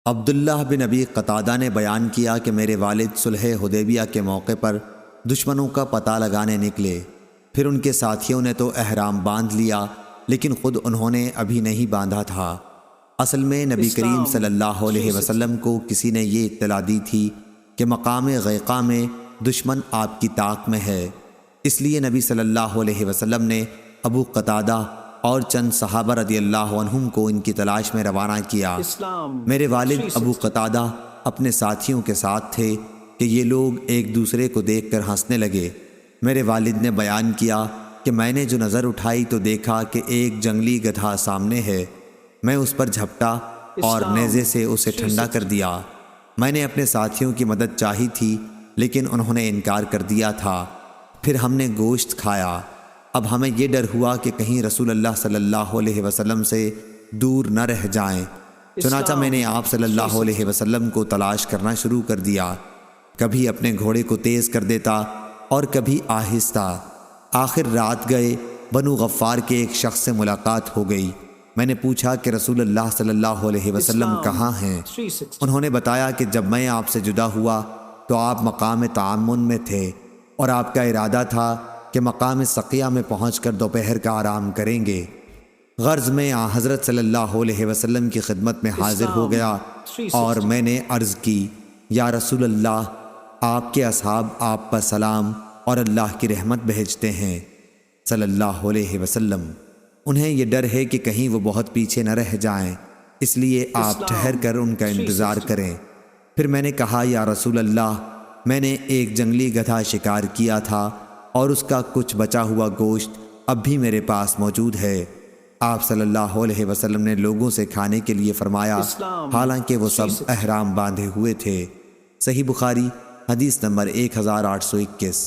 عبداللہ بن ابی قتادہ نے بیان کیا کہ میرے والد صلح حدیبیہ کے موقع پر دشمنوں کا پتہ لگانے نکلے، پھر ان کے ساتھیوں نے تو احرام باندھ لیا لیکن خود انہوں نے ابھی نہیں باندھا تھا۔ اصل میں نبی کریم صلی اللہ علیہ وسلم کو کسی نے یہ اطلاع دی تھی کہ مقام غیقہ میں دشمن آپ کی طاق میں ہے، اس لیے نبی صلی اللہ علیہ وسلم نے ابو قتادہ اور چند صحابہ رضی اللہ عنہم کو ان کی تلاش میں روانہ کیا۔ میرے والد ابو قتادہ اپنے ساتھیوں کے ساتھ تھے کہ یہ لوگ ایک دوسرے کو دیکھ کر ہنسنے لگے۔ میرے والد نے بیان کیا کہ میں نے جو نظر اٹھائی تو دیکھا کہ ایک جنگلی گدھا سامنے ہے۔ میں اس پر جھپٹا اور نیزے سے اسے ٹھنڈا کر دیا۔ میں نے اپنے ساتھیوں کی مدد چاہی تھی لیکن انہوں نے انکار کر دیا تھا۔ پھر ہم نے گوشت کھایا۔ اب ہمیں یہ ڈر ہوا کہ کہیں رسول اللہ صلی اللہ علیہ وسلم سے دور نہ رہ جائیں، چنانچہ میں نے آپ صلی اللہ علیہ وسلم کو تلاش کرنا شروع کر دیا۔ کبھی اپنے گھوڑے کو تیز کر دیتا اور کبھی آہستہ۔ آخر رات گئے بنو غفار کے ایک شخص سے ملاقات ہو گئی۔ میں نے پوچھا کہ رسول اللہ صلی اللہ علیہ وسلم کہاں ہیں؟ انہوں نے بتایا کہ جب میں آپ سے جدا ہوا تو آپ مقام تعامن میں تھے اور آپ کا ارادہ تھا کہ مقام سقیہ میں پہنچ کر دوپہر کا آرام کریں گے۔ غرض میں حضرت صلی اللہ علیہ وسلم کی خدمت میں حاضر ہو گیا اور میں نے عرض کی، یا رسول اللہ، آپ کے اصحاب آپ پر سلام اور اللہ کی رحمت بھیجتے ہیں صلی اللہ علیہ وسلم۔ انہیں یہ ڈر ہے کہ کہیں وہ بہت پیچھے نہ رہ جائیں، اس لیے آپ ٹھہر کر ان کا انتظار کریں۔ پھر میں نے کہا، یا رسول اللہ، میں نے ایک جنگلی گدھا شکار کیا تھا اور اس کا کچھ بچا ہوا گوشت اب بھی میرے پاس موجود ہے۔ آپ صلی اللہ علیہ وسلم نے لوگوں سے کھانے کے لیے فرمایا، حالانکہ وہ سب احرام باندھے ہوئے تھے۔ صحیح بخاری حدیث نمبر 1821۔